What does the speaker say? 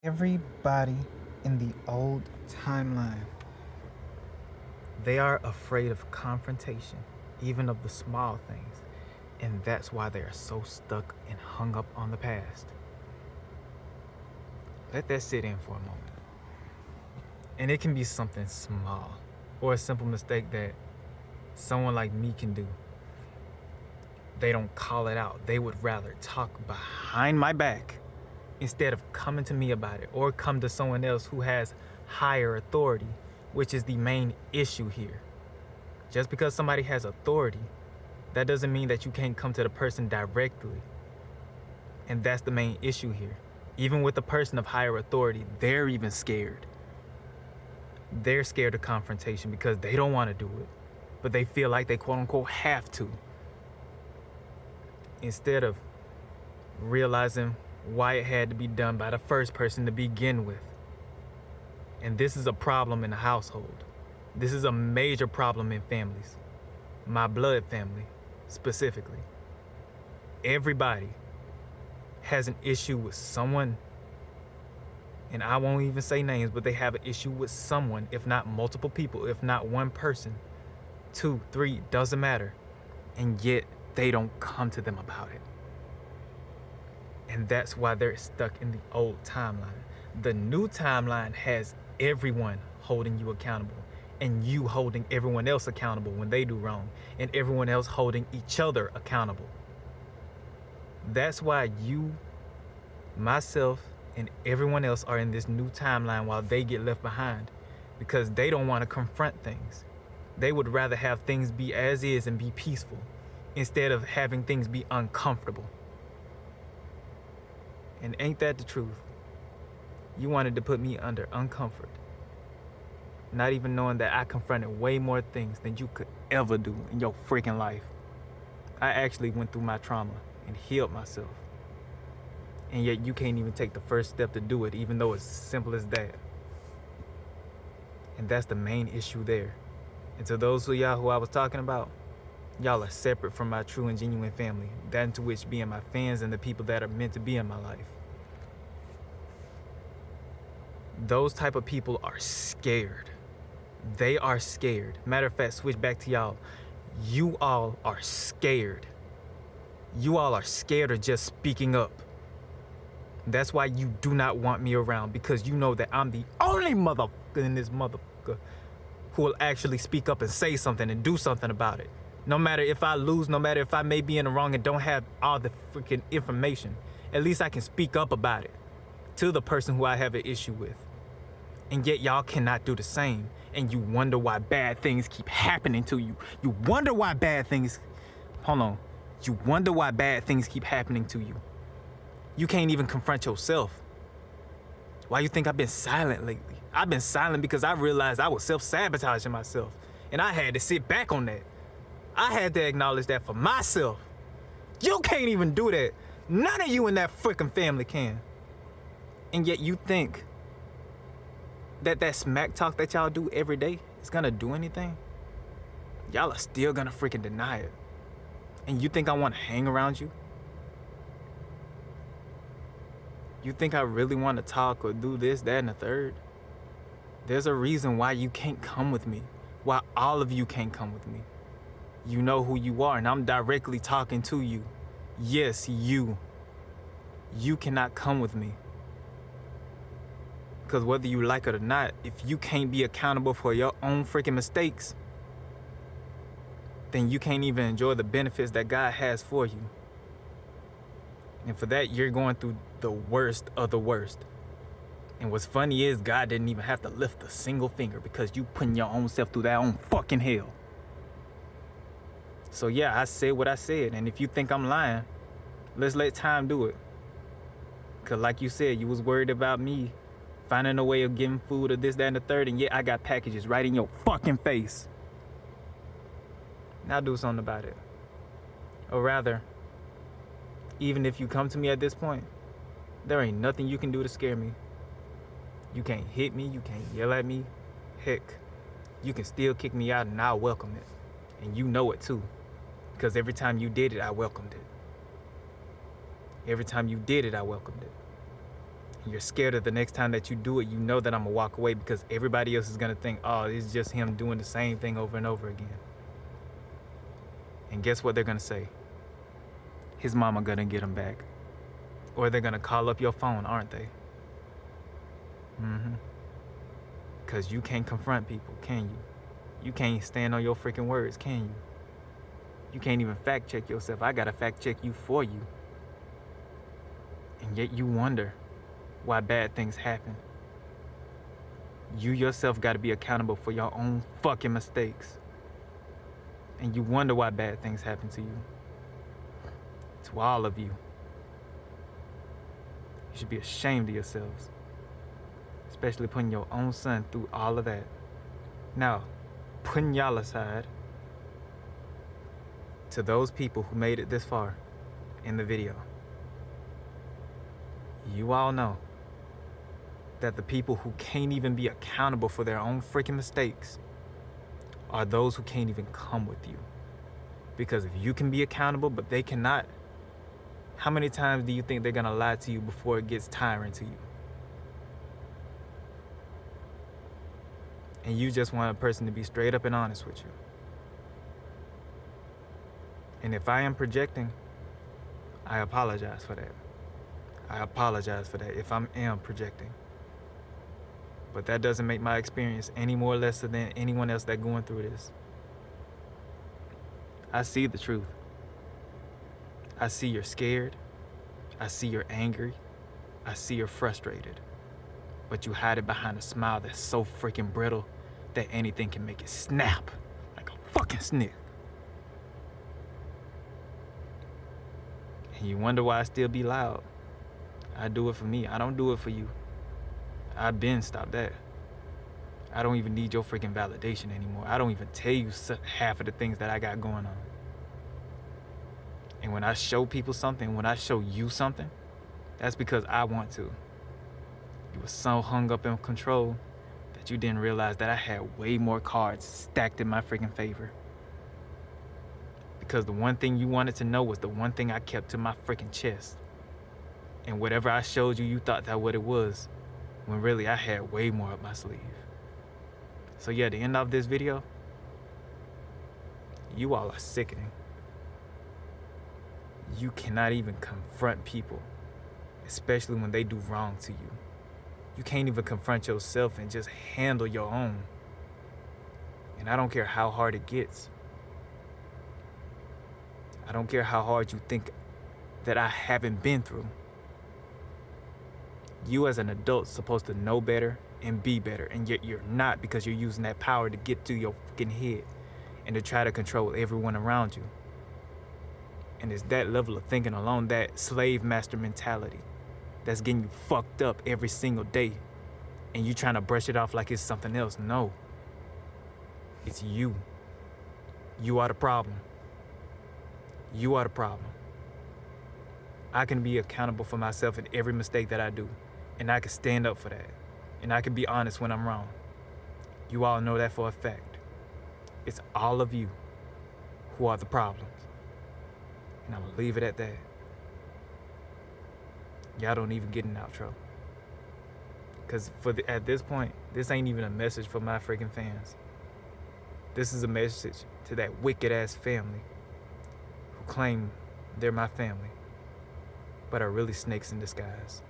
Everybody in the old timeline, they are afraid of confrontation, even of the small things. And that's why they are so stuck and hung up on the past. Let that sit in for a moment. And it can be something small or a simple mistake that someone like me can do. They don't call it out. They would rather talk behind my back instead of coming to me about it, or come to someone else who has higher authority, which is the main issue here. Just because somebody has authority, that doesn't mean that you can't come to the person directly. And that's the main issue here. Even with the person of higher authority, they're even scared. They're scared of confrontation because they don't want to do it, but they feel like they quote unquote have to. Instead of realizing why it had to be done by the first person to begin with. And this is a problem in the household. This is a major problem in families. My blood family, specifically. Everybody has an issue with someone, and I won't even say names, but they have an issue with someone, if not multiple people, if not one person, 2, 3, doesn't matter. And yet they don't come to them about it. And that's why they're stuck in the old timeline. The new timeline has everyone holding you accountable, and you holding everyone else accountable when they do wrong, and everyone else holding each other accountable. That's why you, myself, and everyone else are in this new timeline while they get left behind, because they don't want to confront things. They would rather have things be as is and be peaceful instead of having things be uncomfortable. And ain't that the truth? You wanted to put me under uncomfort, not even knowing that I confronted way more things than you could ever do in your freaking life. I actually went through my trauma and healed myself. And yet you can't even take the first step to do it, even though it's simple as that. And that's the main issue there. And to those of y'all who I was talking about, y'all are separate from my true and genuine family, that into which being my fans and the people that are meant to be in my life. Those type of people are scared. They are scared. Matter of fact, switch back to y'all. You all are scared. You all are scared of just speaking up. That's why you do not want me around, because you know that I'm the only motherfucker in this motherfucker who will actually speak up and say something and do something about it. No matter if I lose, no matter if I may be in the wrong and don't have all the freaking information, at least I can speak up about it to the person who I have an issue with. And yet y'all cannot do the same. And you wonder why bad things keep happening to you. You wonder why bad things, You wonder why bad things keep happening to you. You can't even confront yourself. Why you think I've been silent lately? I've been silent because I realized I was self-sabotaging myself. And I had to sit back on that. I had to acknowledge that for myself. You can't even do that. None of you in that freaking family can. And yet you think that smack talk that y'all do every day is gonna do anything? Y'all are still gonna freaking deny it. And you think I wanna hang around you? You think I really wanna talk or do this, that, and the third? There's a reason why you can't come with me. Why all of you can't come with me. You know who you are, and I'm directly talking to you. Yes, you. You cannot come with me. Because whether you like it or not, if you can't be accountable for your own freaking mistakes, then you can't even enjoy the benefits that God has for you. And for that, you're going through the worst of the worst. And what's funny is God didn't even have to lift a single finger because you putting your own self through that own fucking hell. So yeah, I said what I said. And if you think I'm lying, let's let time do it. Because like you said, you was worried about me finding a way of getting food or this, that, and the third, and yet I got packages right in your fucking face. Now do something about it. Or rather, even if you come to me at this point, there ain't nothing you can do to scare me. You can't hit me, you can't yell at me. Heck, you can still kick me out and I'll welcome it. And you know it too. Because every time you did it, I welcomed it. Every time you did it, I welcomed it. You're scared of the next time that you do it, you know that I'm gonna walk away because everybody else is gonna think, oh, it's just him doing the same thing over and over again. And guess what they're gonna say? His mama gonna get him back. Or they're gonna call up your phone, aren't they? Because you can't confront people, can you? You can't stand on your freaking words, can you? You can't even fact check yourself. I gotta fact check you for you. And yet you wonder why bad things happen. You yourself gotta be accountable for your own fucking mistakes. And you wonder why bad things happen to you. To all of you. You should be ashamed of yourselves. Especially putting your own son through all of that. Now, putting y'all aside, to those people who made it this far in the video, you all know that the people who can't even be accountable for their own freaking mistakes are those who can't even come with you. Because if you can be accountable, but they cannot, how many times do you think they're gonna lie to you before it gets tiring to you? And you just want a person to be straight up and honest with you. And if I am projecting, I apologize for that. I apologize for that if I am projecting. But that doesn't make my experience any more or less than anyone else that's going through this. I see the truth. I see you're scared. I see you're angry. I see you're frustrated. But you hide it behind a smile that's so freaking brittle that anything can make it snap like a fucking snip. And you wonder why I still be loud. I do it for me. I don't do it for you. I've been stopped that. I don't even need your freaking validation anymore. I don't even tell you half of the things that I got going on. And when I show people something, when I show you something, that's because I want to. You were so hung up in control that you didn't realize that I had way more cards stacked in my freaking favor. Because the one thing you wanted to know was the one thing I kept to my freaking chest. And whatever I showed you, you thought that what it was, when really I had way more up my sleeve. So yeah, the end of this video, you all are sickening. You cannot even confront people, especially when they do wrong to you. You can't even confront yourself and just handle your own. And I don't care how hard it gets. I don't care how hard you think that I haven't been through. You as an adult supposed to know better and be better, and yet you're not because you're using that power to get to your fucking head and to try to control everyone around you. And it's that level of thinking alone, that slave master mentality, that's getting you fucked up every single day. And you trying to brush it off like it's something else. No. It's you. You are the problem. You are the problem. I can be accountable for myself in every mistake that I do. And I can stand up for that. And I can be honest when I'm wrong. You all know that for a fact. It's all of you who are the problems. And I'm gonna leave it at that. Y'all don't even get an outro. Cause at this point, this ain't even a message for my freaking fans. This is a message to that wicked ass family who claim they're my family, but are really snakes in disguise.